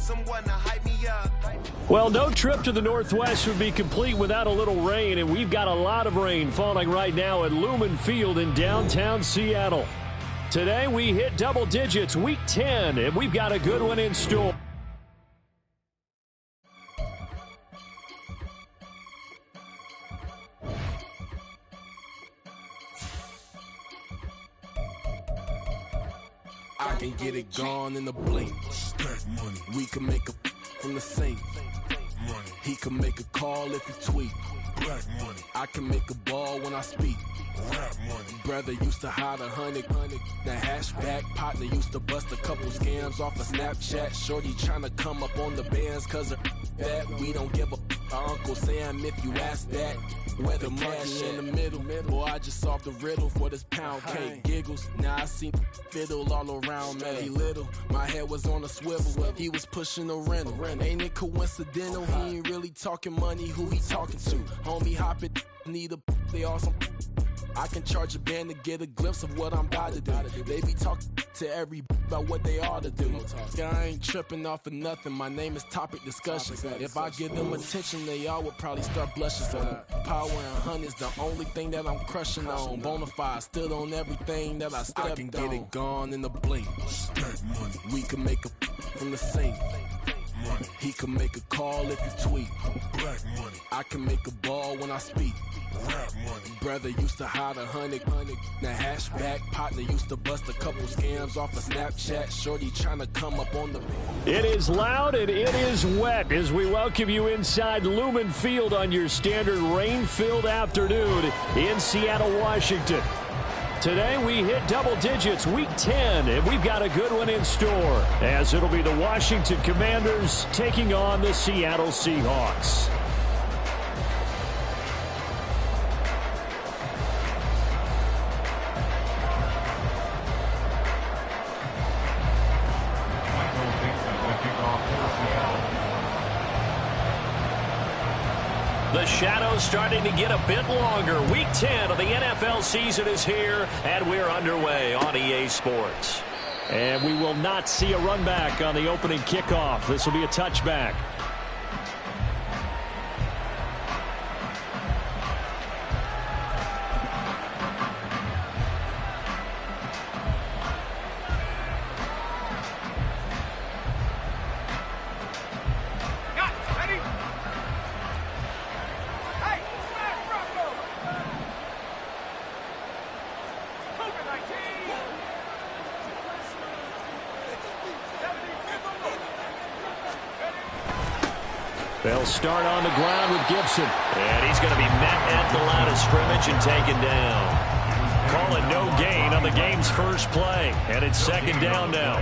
someone to hype me up. Well, no trip to the Northwest would be complete without a little rain, and we've got a lot of rain falling right now at Lumen Field in downtown Seattle. Today we hit double digits, week 10, and we've got a good one in store. I can get it gone in the blink. Stack money. We can make a from the sink. Money. He can make a call if he tweet. Black money. I can make a ball when I speak. Rap money. Brother used to hide 100. The hashback partner used to bust a couple scams off of Snapchat. Shorty tryna come up on the bands cause of that. We don't give a Uncle Sam if you ask that. Where the money in the middle. Boy, I just solved the riddle for this pound cake. Giggles. Now I see fiddle all around me. He little. My head was on a swivel. He was pushing a rental. Ain't it coincidental? He ain't really talking money. Who he talking to? Homie hopping. Need a they awesome. I can charge a band to get a glimpse of what I'm about to do. They be talking to every about what they ought to do. I ain't tripping off of nothing. My name is Topic Discussion. If I give them attention, they all would probably start blushing. So power and honey's the only thing that I'm crushing on. Bonafide stood on everything that I stepped on. I can get it gone in the blink. Stack money. We can make a from the sink. Money. He can make a call if you tweet. Black money. I can make a ball when I speak. Rap money. Brother used to hide 100. The hashback partner used to bust a couple scams off of Snapchat. Shorty tryna come up on the. It is loud and it is wet as we welcome you inside Lumen Field on your standard rain-filled afternoon in Seattle, Washington. Today we hit double digits, week 10, and we've got a good one in store as it'll be the Washington Commanders taking on the Seattle Seahawks. The shadows starting to get a bit longer. Week 10 of the NFL season is here, and we're underway on EA Sports. And we will not see a run back on the opening kickoff. This will be a touchback. They'll start on the ground with Gibson. And he's going to be met at the line of scrimmage and taken down. Calling no gain on the game's first play. And it's second down now.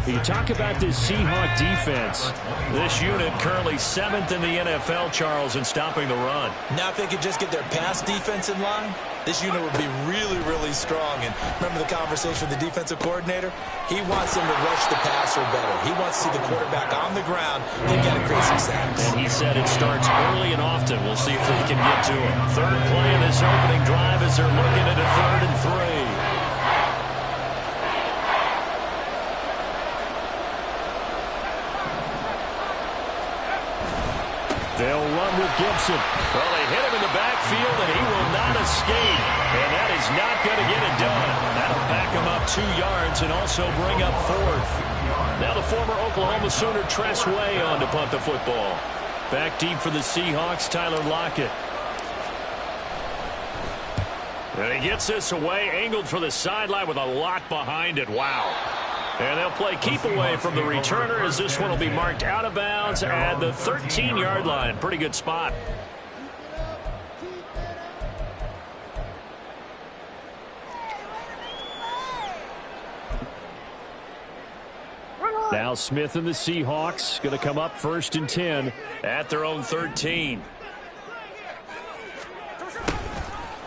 You talk about this Seahawk defense. This unit currently 7th in the NFL, Charles, in stopping the run. Now if they could just get their pass defense in line, this unit would be really, really strong. And remember the conversation with the defensive coordinator? He wants them to rush the passer better. He wants to see the quarterback on the ground. They've got to create some sacks. And he said it starts early and often. We'll see if they can get to him. Third play of this opening drive as they're looking at a 3rd and 3. They'll run with Gibson. Well, they hit him in the backfield, and he will not escape. And that is not going to get it done. That'll back him up 2 yards and also bring up 4th. Now the former Oklahoma Sooner Tress Way on to punt the football. Back deep for the Seahawks, Tyler Lockett. And he gets this away, angled for the sideline with a lot behind it. Wow. And they'll play keep away from the returner as this one will be marked out of bounds at the 13-yard line. Pretty good spot. Now Smith and the Seahawks going to come up 1st and 10 at their own 13.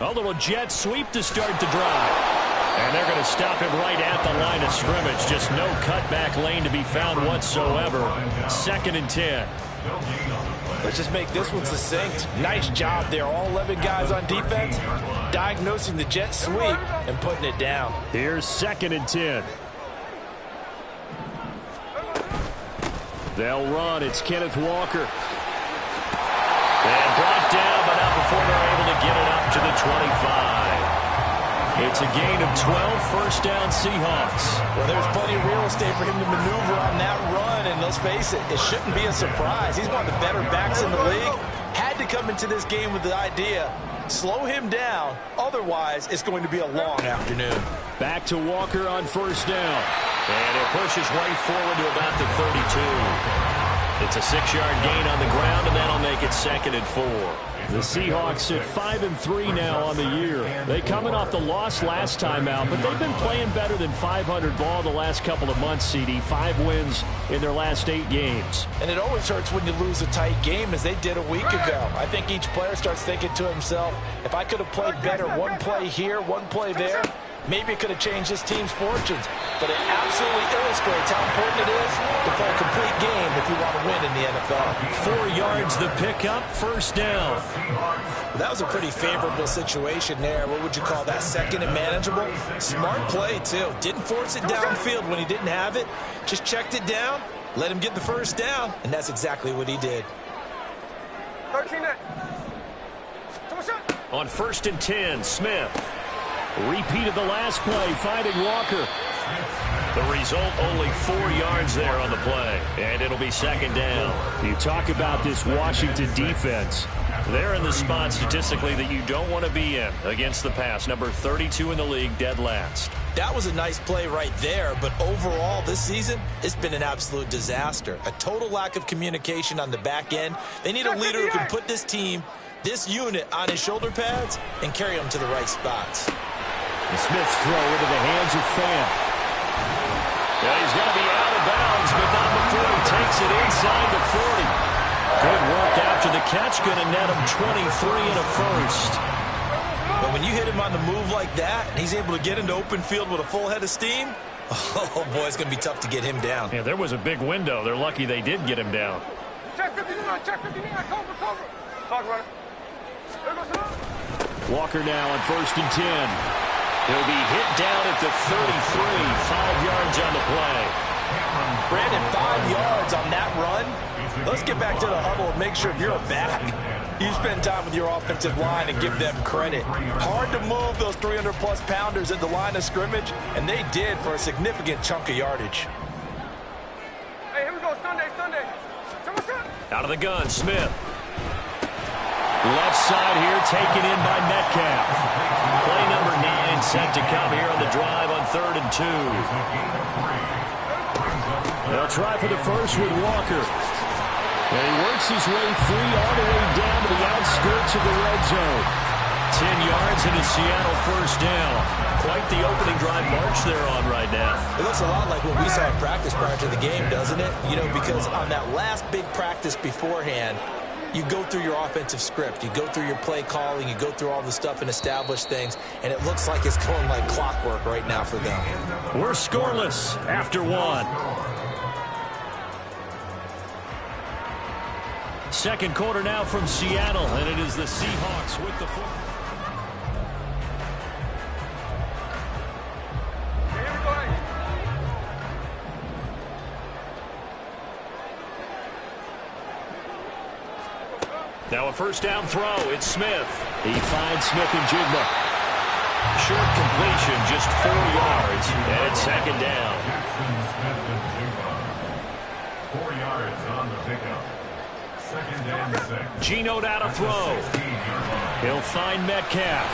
A little jet sweep to start the drive. And they're going to stop him right at the line of scrimmage. Just no cutback lane to be found whatsoever. 2nd and 10. Let's just make this one succinct. Nice job there. All 11 guys on defense diagnosing the jet sweep and putting it down. Here's 2nd and 10. They'll run. It's Kenneth Walker. And brought down, but not before they're able to get it up to the 25. It's a gain of 12, first down Seahawks. Well, there's plenty of real estate for him to maneuver on that run, and let's face it, it shouldn't be a surprise. He's one of the better backs in the league. Had to come into this game with the idea, slow him down, otherwise it's going to be a long afternoon. Back to Walker on first down. And it pushes right forward to about the 32. It's a 6-yard gain on the ground, and that'll make it 2nd and 4. The Seahawks at 5-3 now on the year. They coming off the loss last time out, but they've been playing better than 500 ball the last couple of months, CD. 5 wins in their last 8 games. And it always hurts when you lose a tight game, as they did a week ago. I think each player starts thinking to himself, if I could have played better one play here, one play there, maybe it could have changed this team's fortunes. But it absolutely illustrates how important it is to play a complete game if you want to win in the NFL. 4 yards the pickup, first down. That was a pretty favorable situation there. What would you call that? 2nd and manageable? Smart play, too. Didn't force it downfield when he didn't have it. Just checked it down, let him get the first down, and that's exactly what he did. 13. On 1st and 10, Smith. Repeated the last play, finding Walker. The result, only 4 yards there on the play. And it'll be 2nd down. You talk about this Washington defense. They're in the spot statistically that you don't want to be in against the pass. Number 32 in the league, dead last. That was a nice play right there, but overall this season, it's been an absolute disaster. A total lack of communication on the back end. They need a leader who can put this team, this unit, on his shoulder pads and carry them to the right spots. And Smith's throw into the hands of Fan. Yeah, he's going to be out of bounds, but not before he takes it inside the 40. Good work after the catch, going to net him 23 and a first. But when you hit him on the move like that, and he's able to get into open field with a full head of steam, oh boy, it's going to be tough to get him down. Yeah, there was a big window. They're lucky they did get him down. Check 59, check 59, cover. Talk runner. Walker now on 1st and 10. He'll be hit down at the 33, 5 yards on the play. Brandon, 5 yards on that run. Let's get back to the huddle and make sure you're back. You spend time with your offensive line and give them credit. Hard to move those 300-plus pounders at the line of scrimmage, and they did for a significant chunk of yardage. Hey, here we go, Sunday. Out of the gun, Smith. Left side here, taken in by Metcalf. Play number 9 set to come here on the drive on 3rd and 2. They'll try for the first with Walker. And he works his way free all the way down to the outskirts of the red zone. 10 yards and a Seattle first down. Quite the opening drive march they're on right now. It looks a lot like what we saw in practice prior to the game, doesn't it? You know, because on that last big practice beforehand, you go through your offensive script, you go through your play calling, you go through all the stuff and establish things, and it looks like it's going like clockwork right now for them. We're scoreless after 1. Second quarter now from Seattle, and it is the Seahawks with the football. Now a first down throw. It's Smith. He finds Smith and Jigma. Short completion, just 4 yards, and it's 2nd down. 4 yards on the pickup. 2nd and 6. Geno out to throw. He'll find Metcalf.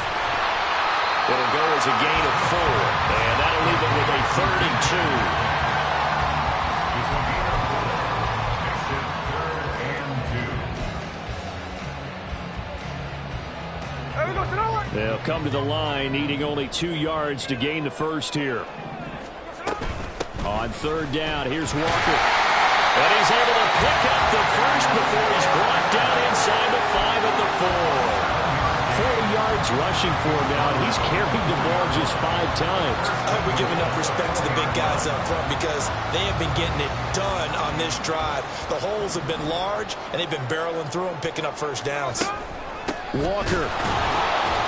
It'll go as a gain of 4, and that'll leave him with a 3rd and 2. They'll come to the line, needing only 2 yards to gain the first here. On 3rd down, here's Walker. And he's able to pick up the first before he's brought down inside the 5 at the 4. 40 yards rushing for him now, and he's carried the ball just 5 times. I hope we give enough respect to the big guys up front because they have been getting it done on this drive. The holes have been large, and they've been barreling through them, picking up first downs. Walker.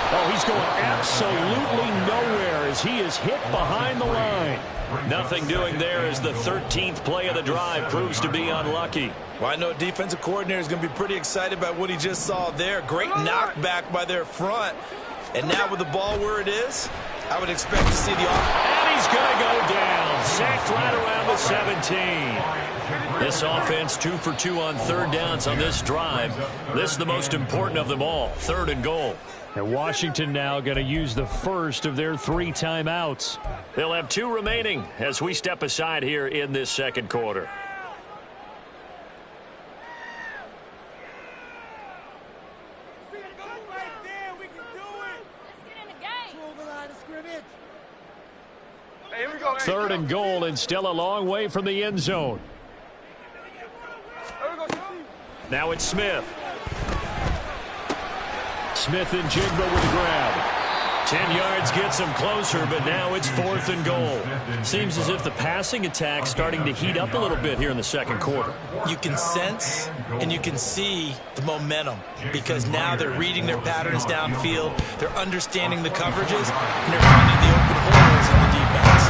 Oh, he's going absolutely nowhere as he is hit behind the line. Nothing doing there as the 13th play of the drive proves to be unlucky. Well, I know defensive coordinator is going to be pretty excited about what he just saw there. Great knockback by their front. And now with the ball where it is, I would expect to see the offense. And he's going to go down. Sacked right around the 17. This offense 2 for 2 on third downs on this drive. This is the most important of them all, 3rd and goal. And Washington now going to use the first of their 3 timeouts. They'll have 2 remaining as we step aside here in this second quarter. Here we go. 3rd and goal and still a long way from the end zone. There we go. Now it's Smith. Smith and Jigba with the grab. 10 yards gets him closer, but now it's 4th and goal. Seems as if the passing attack's starting to heat up a little bit here in the second quarter. You can sense and you can see the momentum because now they're reading their patterns downfield, they're understanding the coverages, and they're finding the open holes in the defense.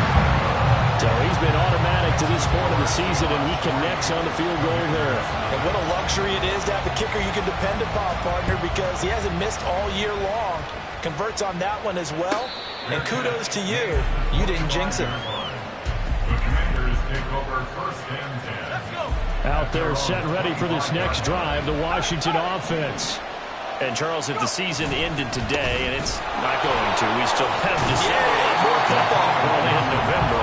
So he's been automatic to this point of the season, and he connects on the field goal there. And what a luxury it is to have a kicker you can depend upon, partner, because he hasn't missed all year long. Converts on that one as well. And kudos to you. You didn't jinx it. The Commanders take over 1st and 10. Let's go. Out there set ready for this next drive, the Washington offense. And, Charles, if the season ended today, and it's not going to, we still have December and more football early in November,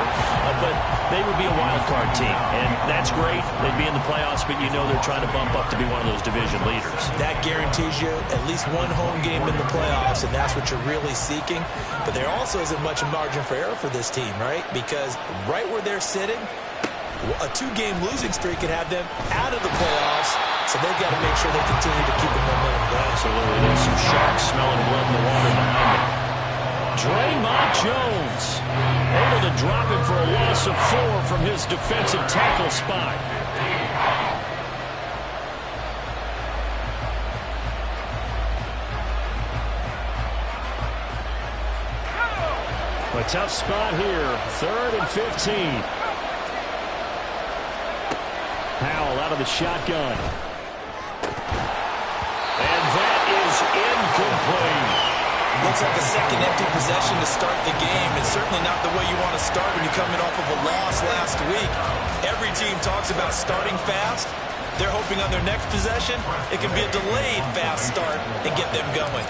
but they would be a wild card team, and that's great. They'd be in the playoffs, but you know they're trying to bump up to be one of those division leaders. That guarantees you at least one home game in the playoffs, and that's what you're really seeking. But there also isn't much margin for error for this team, right? Because right where they're sitting, a 2-game losing streak could have them out of the playoffs, so they've got to make sure they continue to keep the momentum going. Absolutely. There's some sharks smelling blood in the water behind them. Draymond Jones able to drop him for a loss of 4 from his defensive tackle spot. A tough spot here. 3rd and 15. Howell out of the shotgun. And that is incomplete. Looks like a second empty possession to start the game. It's certainly not the way you want to start when you're coming off of a loss last week. Every team talks about starting fast. They're hoping on their next possession, it can be a delayed fast start and get them going.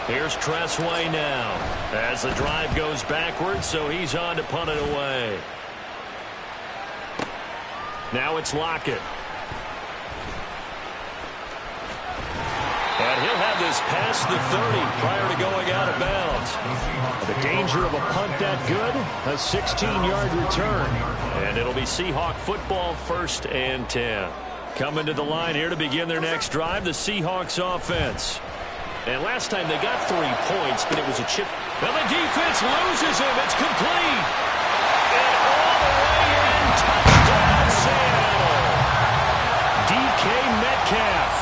Here's Tressway now as the drive goes backwards, so he's on to punt it away. Now it's Lockett. And he'll have this past the 30 prior to going out of bounds. The danger of a punt that good, a 16-yard return. And it'll be Seahawk football, 1st and 10. Coming to the line here to begin their next drive, the Seahawks offense. And last time they got 3 points, but it was a chip. Well, the defense loses him. It's complete. And all the way in, touchdown Seattle. DK Metcalf,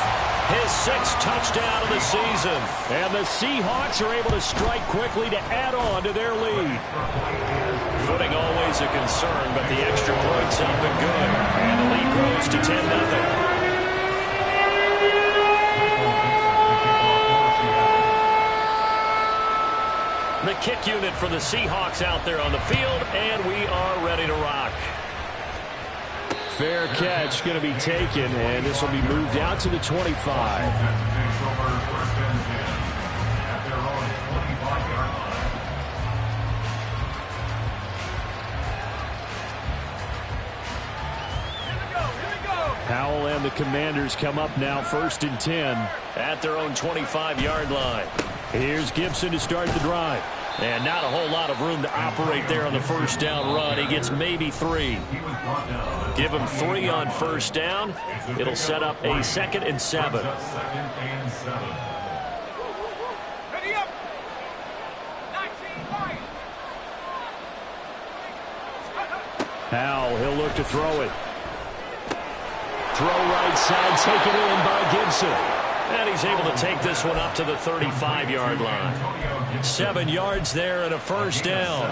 his 6th touchdown of the season. And the Seahawks are able to strike quickly to add on to their lead. Footing always a concern, but the extra points up and good. And the lead grows to 10-0. The kick unit for the Seahawks out there on the field, and we are ready to rock. Fair catch going to be taken, and this will be moved out to the 25. Howell and the Commanders come up now 1st and 10 at their own 25-yard line. Here's Gibson to start the drive. And not a whole lot of room to operate there on the 1st down run. He gets maybe 3. Give him 3 on 1st down. It'll set up a 2nd and 7. Ready up. Howell, he'll look to throw it. Throw right side, taken in by Gibson. And he's able to take this one up to the 35-yard line. 7 yards there and a first down.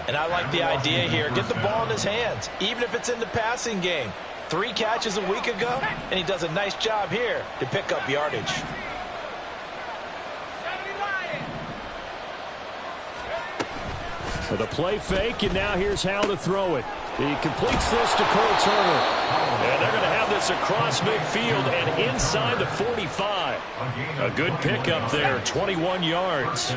And I like the idea here. Get the ball in his hands, even if it's in the passing game. 3 catches a week ago, and he does a nice job here to pick up yardage. For the play fake, and now here's how to throw it. He completes this to Cole Turner. And they're going to have this across midfield and inside the 45. A good pickup there, 21 yards.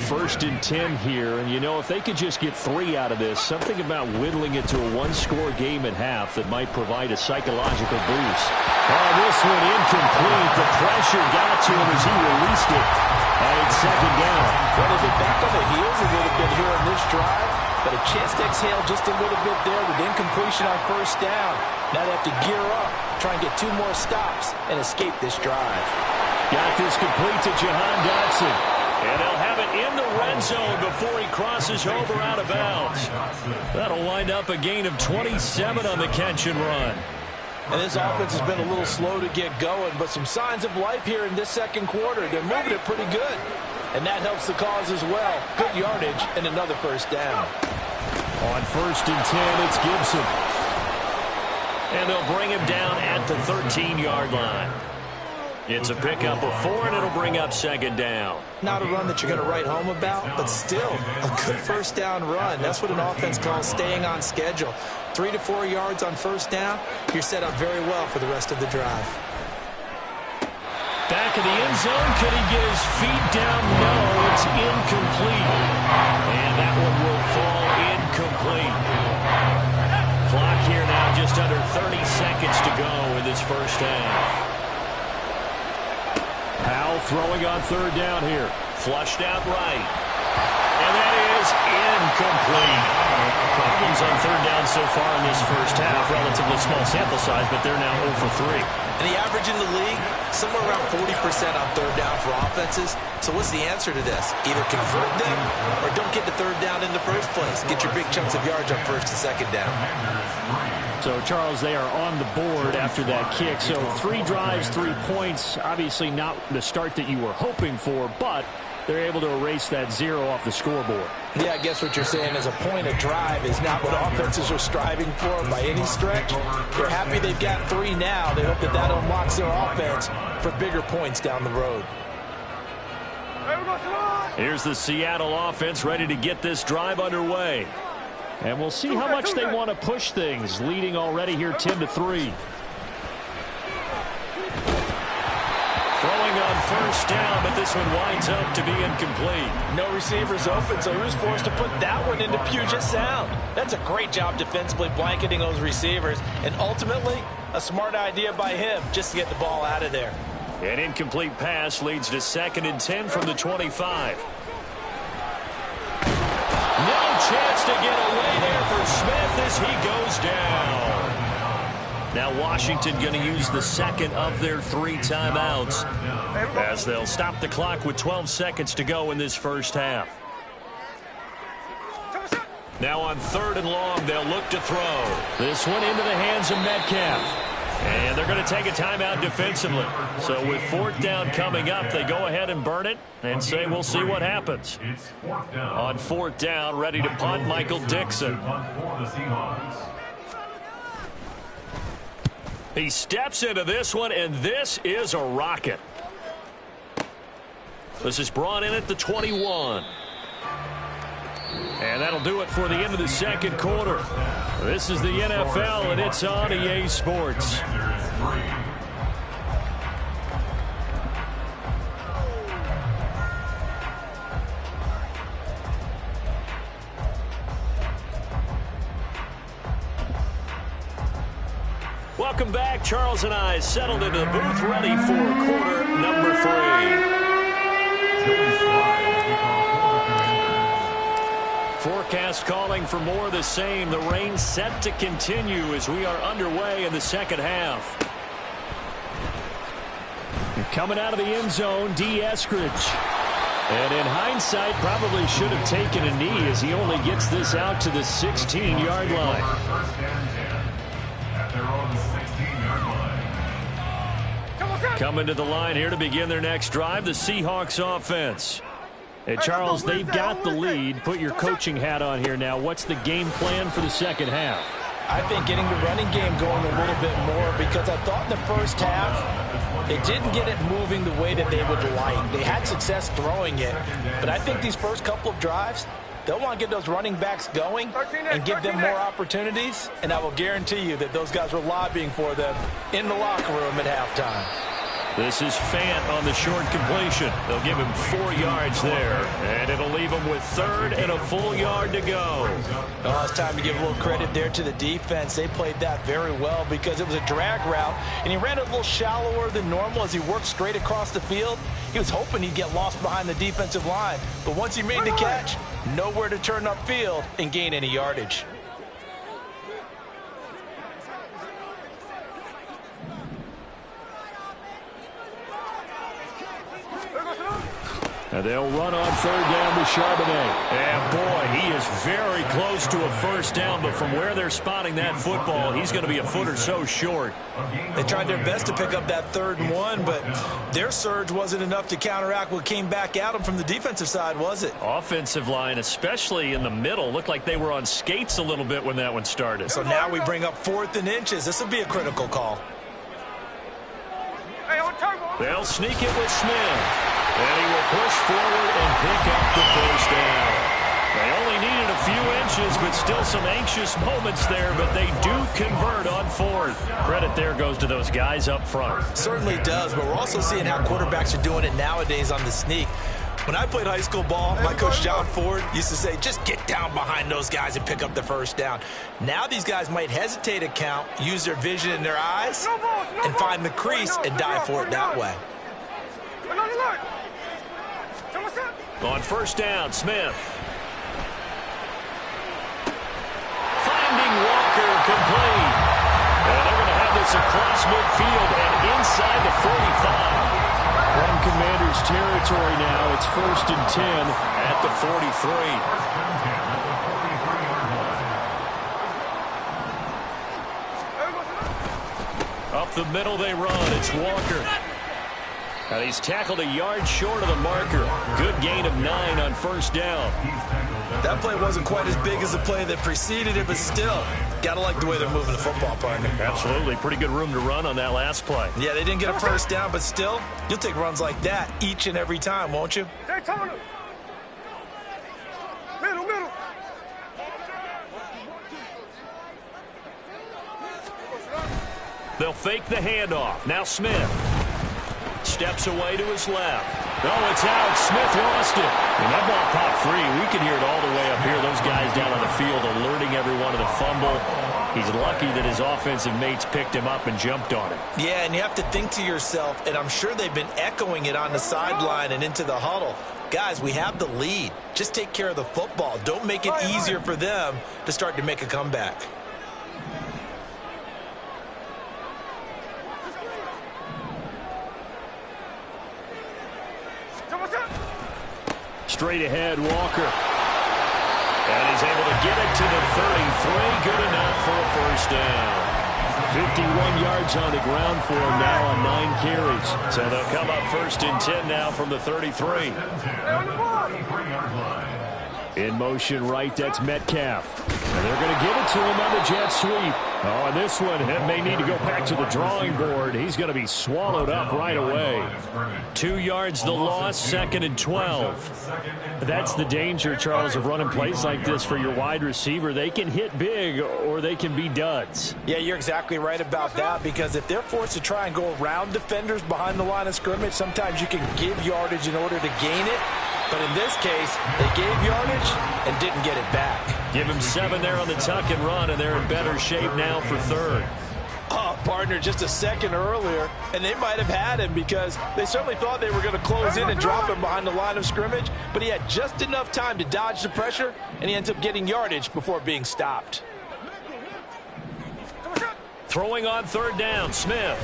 1st and 10 here, and you know, if they could just get 3 out of this, something about whittling it to a 1-score game at half that might provide a psychological boost. Oh, this one incomplete. The pressure got to him as he released it. And it's 2nd down. Well, they've been back on the heels a little bit here on this drive, but a chance to exhale just a little bit there with incompletion on 1st down. Now they have to gear up, try and get 2 more stops, and escape this drive. Got this complete to Jahan Dotson. And they'll have it in the red zone before he crosses over out of bounds. That'll wind up a gain of 27 on the catch and run. And this offense has been a little slow to get going, but some signs of life here in this 2nd quarter. They're moving it pretty good. And that helps the cause as well. Good yardage and another first down. On 1st and 10, it's Gibson. And they'll bring him down at the 13-yard line. It's a pickup of 4, and it'll bring up 2nd down. Not a run that you're going to write home about, but still a good first down run. That's what an offense calls staying on schedule. 3 to 4 yards on 1st down, you're set up very well for the rest of the drive. Back in the end zone, could he get his feet down? No, it's incomplete. And that one will fall incomplete. Clock here now, just under 30 seconds to go in this first half. Powell throwing on 3rd down here. Flushed out right. And that is incomplete. Problems on 3rd down so far in this first half. Relatively small sample size, but they're now 0 for 3. And the average in the league, somewhere around 40% on 3rd down for offenses. So what's the answer to this? Either convert them or don't get the 3rd down in the first place. Get your big chunks of yards on 1st and 2nd down. So, Charles, they are on the board after that kick. So 3 drives, 3 points. Obviously not the start that you were hoping for, but they're able to erase that 0 off the scoreboard. Yeah, I guess what you're saying is a point a drive is not what offenses are striving for by any stretch. They're happy they've got 3 now. They hope that that unlocks their offense for bigger points down the road. Here's the Seattle offense ready to get this drive underway. And we'll see how much they want to push things, leading already here 10-3. Throwing on 1st down, but this one winds up to be incomplete. No receivers open, so he was forced to put that one into Puget Sound. That's a great job defensively blanketing those receivers, and ultimately, a smart idea by him just to get the ball out of there. An incomplete pass leads to 2nd and 10 from the 25. No chance to get away there for Smith as he goes down. Now Washington going to use the 2nd of their 3 timeouts as they'll stop the clock with 12 seconds to go in this first half. Now on 3rd and long, they'll look to throw. This one into the hands of Metcalf. And they're going to take a timeout defensively. So with 4th down coming up, they go ahead and burn it and say we'll see what happens. On 4th down, ready to punt, Michael Dixon. He steps into this one, and this is a rocket. This is brought in at the 21. And that'll do it for the end of the 2nd quarter. This is the NFL, and it's on EA Sports. Welcome back. Charles and I settled into the booth, ready for quarter number 3. Forecast calling for more of the same. The rain set to continue as we are underway in the 2nd half. Coming out of the end zone, D. Eskridge. And in hindsight, probably should have taken a knee as he only gets this out to the 16-yard line. Coming to the line here to begin their next drive, the Seahawks offense. And Charles, they've got the lead. Put your coaching hat on here now. What's the game plan for the second half? I think getting the running game going a little bit more, because I thought in the first half they didn't get it moving the way that they would like. They had success throwing it, but I think these first couple of drives, they'll want to get those running backs going and give them more opportunities, and I will guarantee you that those guys were lobbying for them in the locker room at halftime. This is Fant on the short completion. They'll give him 4 yards there, and it'll leave him with 3rd and a full yard to go. Oh, it's time to give a little credit there to the defense. They played that very well because it was a drag route, and he ran it a little shallower than normal as he worked straight across the field. He was hoping he'd get lost behind the defensive line, but once he made the catch, nowhere to turn upfield and gain any yardage. And they'll run on 3rd down with Charbonnet. And, boy, he is very close to a first down, but from where they're spotting that football, he's going to be a foot or so short. They tried their best to pick up that 3rd and 1, but their surge wasn't enough to counteract what came back at them from the defensive side, was it? Offensive line, especially in the middle, looked like they were on skates a little bit when that one started. So now we bring up 4th and inches. This will be a critical call. They'll sneak it with Smith. And he will push forward and pick up the first down. They only needed a few inches, but still some anxious moments there, but they do convert on 4th. Credit there goes to those guys up front. Certainly does, but we're also seeing how quarterbacks are doing it nowadays on the sneak. When I played high school ball, my coach John Ford used to say, just get down behind those guys and pick up the first down. Now these guys might hesitate to count, use their vision in their eyes, and find the crease and dive for it that way. On first down, Smith. Finding Walker complete. And they're going to have this across midfield and inside the 45. From Commander's territory now, it's 1st and 10 at the 43. Up the middle they run. It's Walker. And he's tackled a yard short of the marker. Good gain of 9 on first down. That play wasn't quite as big as the play that preceded it, but still, got to like the way they're moving the football, partner. Absolutely. Pretty good room to run on that last play. Yeah, they didn't get a first down, but still, you'll take runs like that each and every time, won't you? Middle. They'll fake the handoff. Now Smith. Steps away to his left. Oh, it's out. Smith lost it. And that ball popped free. We can hear it all the way up here. Those guys down on the field alerting everyone to the fumble. He's lucky that his offensive mates picked him up and jumped on it. Yeah, and you have to think to yourself, and I'm sure they've been echoing it on the sideline and into the huddle. Guys, we have the lead. Just take care of the football. Don't make it easier for them to start to make a comeback. Straight ahead, Walker. And he's able to get it to the 33. Good enough for a first down. 51 yards on the ground for him now on 9 carries. So they'll come up 1st and 10 now from the 33. In motion right, that's Metcalf. And they're going to give it to him on the jet sweep. Oh, and this one may need to go back to the drawing board. He's going to be swallowed up right away. 2 yards the loss, 2nd and 12. That's the danger, Charles, of running plays like this for your wide receiver. They can hit big or they can be duds. Yeah, you're exactly right about that, because if they're forced to try and go around defenders behind the line of scrimmage, sometimes you can give yardage in order to gain it. But in this case, they gave yardage and didn't get it back. Give him 7 there on the tuck and run, and they're in better shape now for 3rd. Oh, partner, just a second earlier, and they might have had him because they certainly thought they were going to close in and drop him behind the line of scrimmage, but he had just enough time to dodge the pressure, and he ends up getting yardage before being stopped. Throwing on 3rd down, Smith.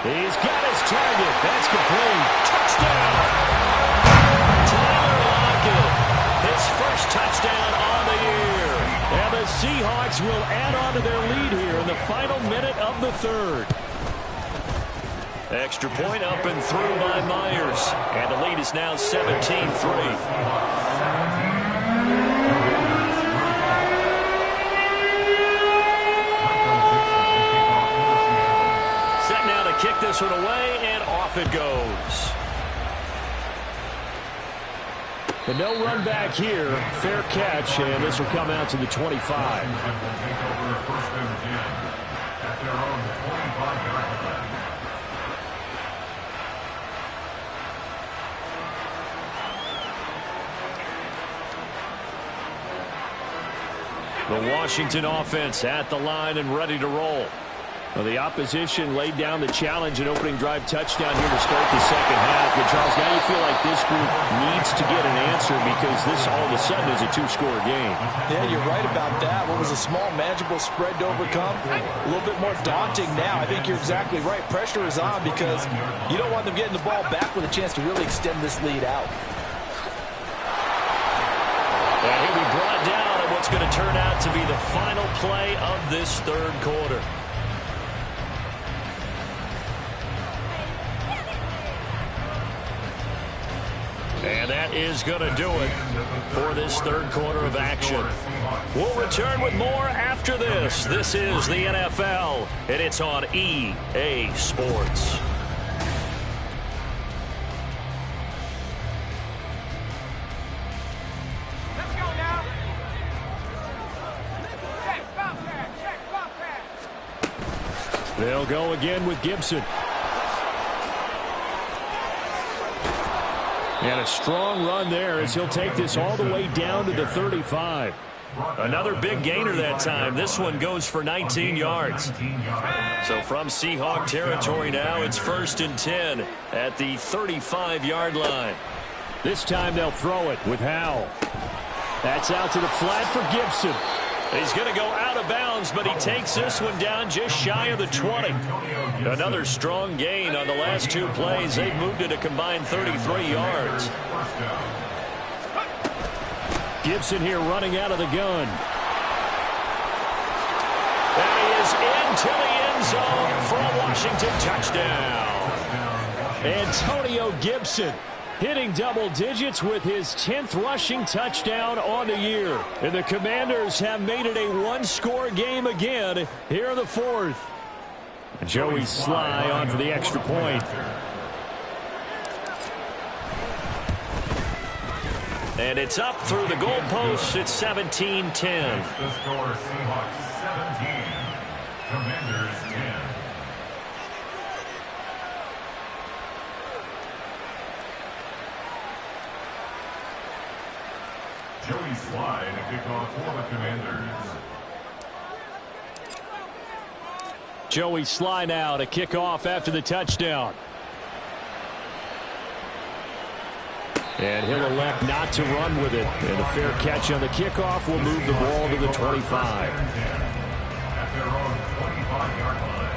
He's got his target. That's complete. Touchdown. Tyler Lockett. His first touchdown on the year. And the Seahawks will add on to their lead here in the final minute of the 3rd. Extra point up and through by Myers. And the lead is now 17-3. Kick this one away, and off it goes. And no run back here. Fair catch, and this will come out to the 25. The Washington offense at the line and ready to roll. Well, the opposition laid down the challenge and opening drive touchdown here to start the second half. And, Charles, now you feel like this group needs to get an answer because this all of a sudden is a two-score game. Yeah, you're right about that. What was a small, manageable spread to overcome? A little bit more daunting now. I think you're exactly right. Pressure is on because you don't want them getting the ball back with a chance to really extend this lead out. And he'll be brought down on what's going to turn out to be the final play of this third quarter. And that is going to do it for this third quarter of action. We'll return with more after this. This is the NFL, and it's on EA Sports. Let's go now. Check, bump pad. They'll go again with Gibson. And a strong run there as he'll take this all the way down to the 35. Another big gainer that time. This one goes for 19 yards. So from Seahawk territory now, it's 1st and 10 at the 35-yard line. This time they'll throw it with Howell. That's out to the flat for Gibson. He's going to go out of bounds, but he takes this one down just shy of the 20. Another strong gain on the last two plays. They've moved it a combined 33 yards. Gibson here running out of the gun. And he is into the end zone for a Washington touchdown. Antonio Gibson hitting double digits with his 10th rushing touchdown on the year. And the Commanders have made it a one-score game again here in the fourth. Joey Sly on for the extra point. And it's up through the goalposts. It's 17-10. The score, Seahawks 17, Commanders 10. Joey Sly to kick off for the Commanders. Joey Sly now to kick off after the touchdown. And he'll elect not to run with it. And a fair catch on the kickoff will move the ball to the 25. At their own 25-yard line.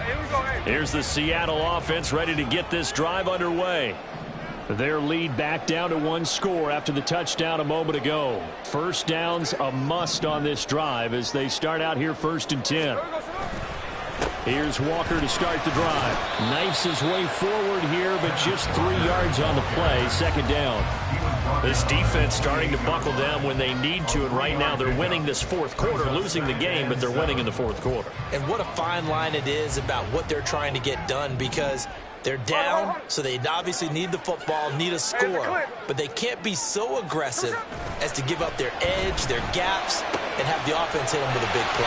Here we go, hey. Here's the Seattle offense ready to get this drive underway. Their lead back down to one score after the touchdown a moment ago. First down's a must on this drive as they start out here 1st and 10. Here's Walker to start the drive. Knifes his way forward here, but just 3 yards on the play. Second down. This defense starting to buckle down when they need to, and right now they're winning this fourth quarter, losing the game, but they're winning in the fourth quarter. And what a fine line it is about what they're trying to get done, because they're down, so they obviously need the football, need a score, but they can't be so aggressive as to give up their edge, their gaps, and have the offense hit them with a big play.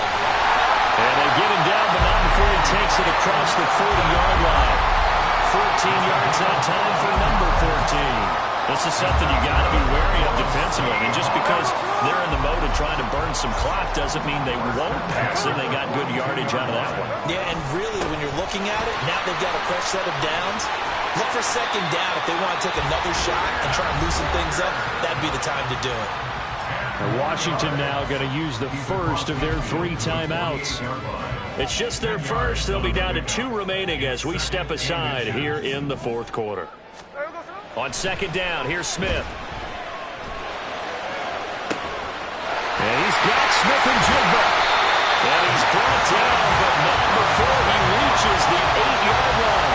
And they get him down, but not before he takes it across the 40-yard line. 14 yards that time for number 14. This is something you got to be wary of defensively. And just because they're in the mode of trying to burn some clock doesn't mean they won't pass it. They got good yardage out of that one. Yeah, and really, when you're looking at it, now they've got a fresh set of downs. Look for second down. If they want to take another shot and try and loosen things up, that'd be the time to do it. And Washington now going to use the first of their 3 timeouts. It's just their first. They'll be down to 2 remaining as we step aside here in the fourth quarter. On second down, here's Smith. Smith-Njigba. And he's brought down, but not before he reaches the 8-yard line.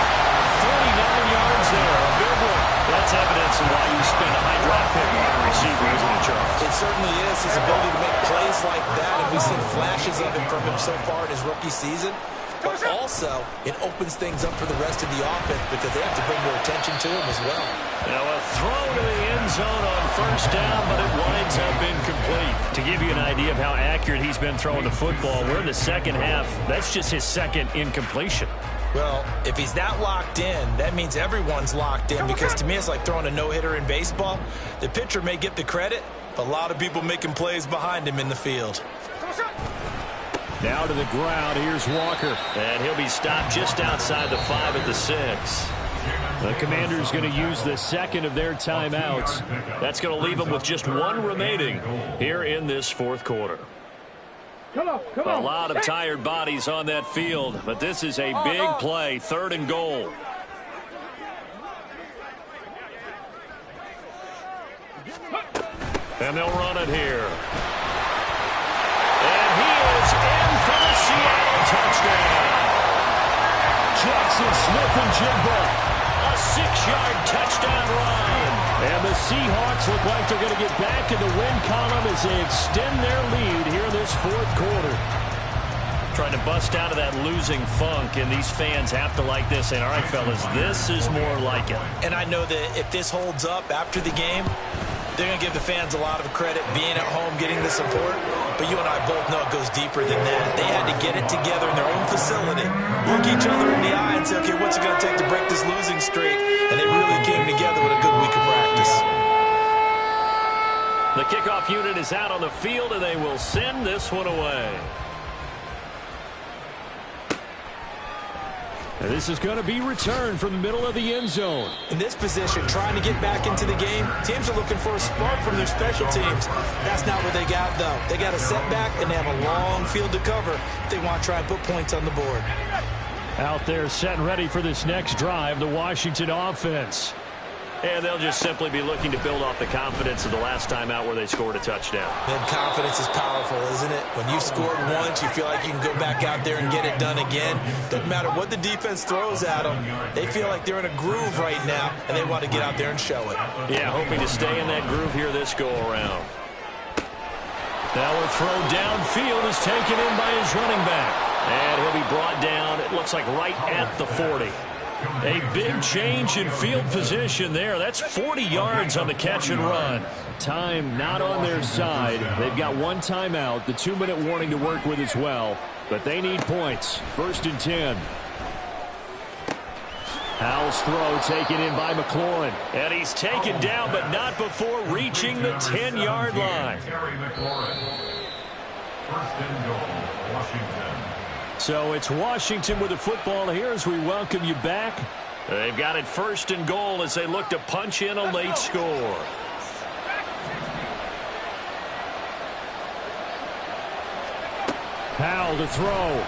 49 yards there, a big one. That's evidence of why you spend a high draft pick on a receiver, isn't it, Charles? It certainly is. His ability to make plays like that, and we've seen flashes of it from him so far in his rookie season. But also, it opens things up for the rest of the offense because they have to bring their attention to him as well. Now a throw to the end zone on first down, but it winds up incomplete. To give you an idea of how accurate he's been throwing the football, we're in the second half. That's just his second incompletion. Well, if he's not locked in, that means everyone's locked in because to me it's like throwing a no-hitter in baseball. The pitcher may get the credit, but a lot of people making plays behind him in the field. Now to the ground, here's Walker. And he'll be stopped just outside the 5 at the 6. The Commanders going to use the second of their timeouts. That's going to leave them with just one remaining here in this fourth quarter. Come on. A lot of tired bodies on that field, but this is a big play, 3rd and goal. And they'll run it here. And he is in for the Seattle touchdown. Jackson Smith-Njigba. A 6-yard touchdown run. And the Seahawks look like they're going to get back in the win column as they extend their lead here in this fourth quarter. Trying to bust out of that losing funk, and these fans have to like this. And all right, fellas, this is more like it. And I know that if this holds up after the game, they're going to give the fans a lot of credit being at home, getting the support. But you and I both know it goes deeper than that. They had to get it together in their own facility, look each other in the eye and say, okay, what's it going to take to break this losing streak? And they really came together with a good week of practice. The kickoff unit is out on the field, and they will send this one away. And this is going to be returned from the middle of the end zone. In this position, trying to get back into the game, teams are looking for a spark from their special teams. That's not what they got, though. They got a setback, and they have a long field to cover if they want to try and put points on the board. Out there set and ready for this next drive, the Washington offense. And they'll just simply be looking to build off the confidence of the last time out where they scored a touchdown. Then confidence is powerful, isn't it? When you've scored once, you feel like you can go back out there and get it done again. Doesn't matter what the defense throws at them. They feel like they're in a groove right now, and they want to get out there and show it. Yeah, hoping to stay in that groove here this go-around. Now a throw downfield is taken in by his running back. And he'll be brought down, it looks like right at the 40. A big change in field position there. That's 40 yards on the catch and run. Time not on their side. They've got one timeout, the 2-minute warning to work with as well. But they need points. 1st and 10. Howell's throw taken in by McLaurin. And he's taken down, but not before reaching the 10-yard line. First and goal, Washington. So it's Washington with the football here as we welcome you back. They've got it 1st and goal as they look to punch in a late score. Howell to throw.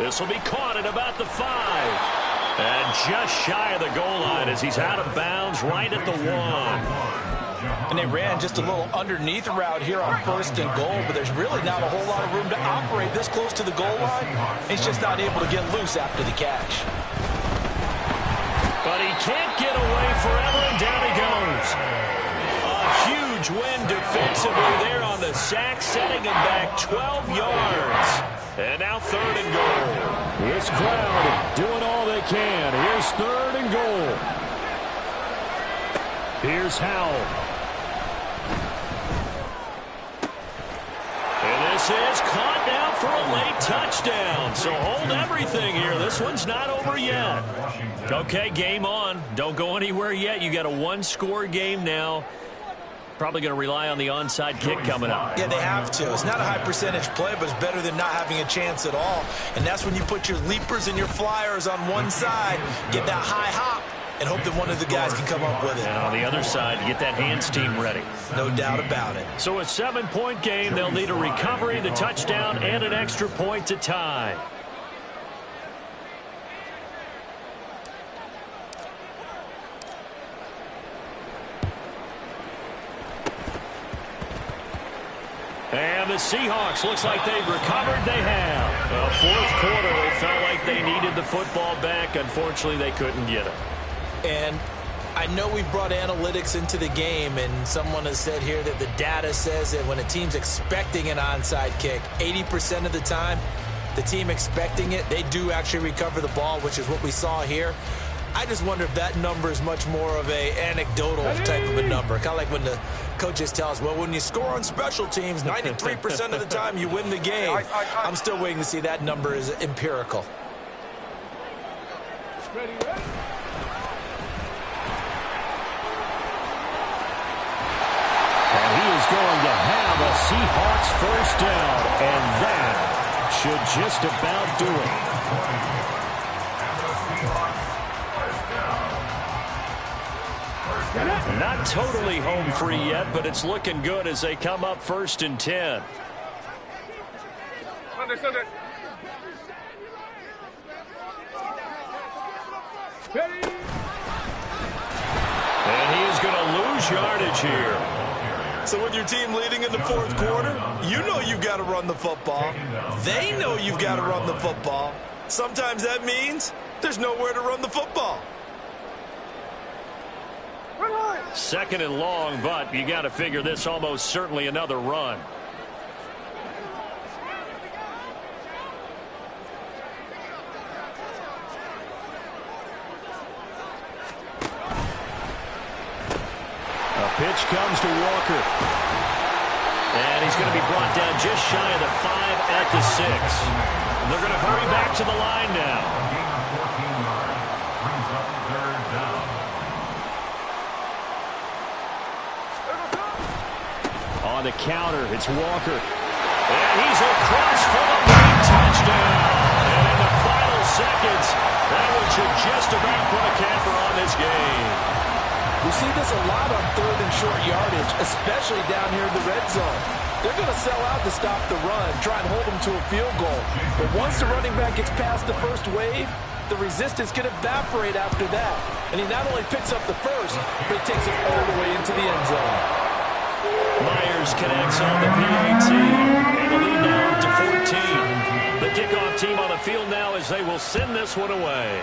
This will be caught at about the 5. And just shy of the goal line as he's out of bounds right at the 1. And they ran just a little underneath route here on 1st and goal, but there's really not a whole lot of room to operate this close to the goal line. He's just not able to get loose after the catch. But he can't get away forever, and down he goes. A huge win defensively there on the sack, setting him back 12 yards. And now 3rd and goal. This crowd doing all they can. Here's 3rd and goal. Here's Howell. And this is caught now for a late touchdown. So hold everything here. This one's not over yet. Okay, game on. Don't go anywhere yet. You got a 1-score game now. Probably going to rely on the onside kick coming up. Yeah, they have to. It's not a high percentage play, but it's better than not having a chance at all. And that's when you put your leapers and your flyers on one side, get that high hop, and hope that one of the guys can come up with it. And on the other side, get that hands team ready. No doubt about it. So a 7-point game. They'll need a recovery, the touchdown, and an extra point to tie. And the Seahawks, looks like they've recovered. They have. Fourth quarter, they felt like they needed the football back. Unfortunately, they couldn't get it. And I know we brought analytics into the game, and someone has said here that the data says that when a team's expecting an onside kick, 80% of the time, the team expecting it, they do actually recover the ball, which is what we saw here. I just wonder if that number is much more of a anecdotal type of a number. Kind of like when the coaches tell us, well, when you score on special teams, 93% of the time you win the game. I'm still waiting to see that number is empirical. And he is going to have a Seahawks first down, and that should just about do it. Not totally home free yet, but it's looking good as they come up 1st and 10. Sunday. And he is going to lose yardage here. So with your team leading in the fourth quarter, you know you've got to run the football. They know you've got to run the football. Sometimes that means there's nowhere to run the football. 2nd and long, but you got to figure this almost certainly another run. A pitch comes to Walker. And he's going to be brought down just shy of the 5 at the 6. They're going to hurry back to the line now. On the counter, it's Walker. And he's across for the big touchdown. And in the final seconds, that one should just about put a camper on this game. We see this a lot on 3rd and short yardage, especially down here in the red zone. They're going to sell out to stop the run, try and hold them to a field goal. But once the running back gets past the first wave, the resistance can evaporate after that. And he not only picks up the first, but he takes it all the way into the end zone. Myers connects on the PAT, and the lead now up to 14. The kickoff team on the field now as they will send this one away.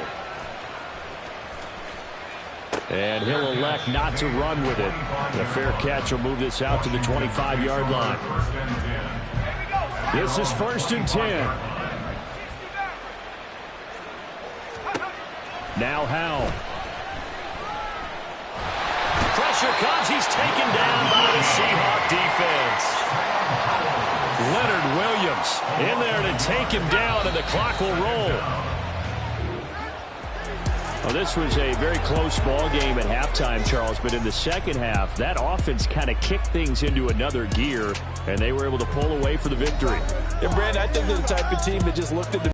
And he'll elect not to run with it. The fair catch will move this out to the 25-yard line. This is 1st and 10. Now Howell. Pressure comes. He's taken down by the Seahawk defense. Leonard Williams in there to take him down, and the clock will roll. Well, this was a very close ball game at halftime, Charles, but in the second half, that offense kind of kicked things into another gear, and they were able to pull away for the victory. And, Brandon, I think they're the type of team that just looked at the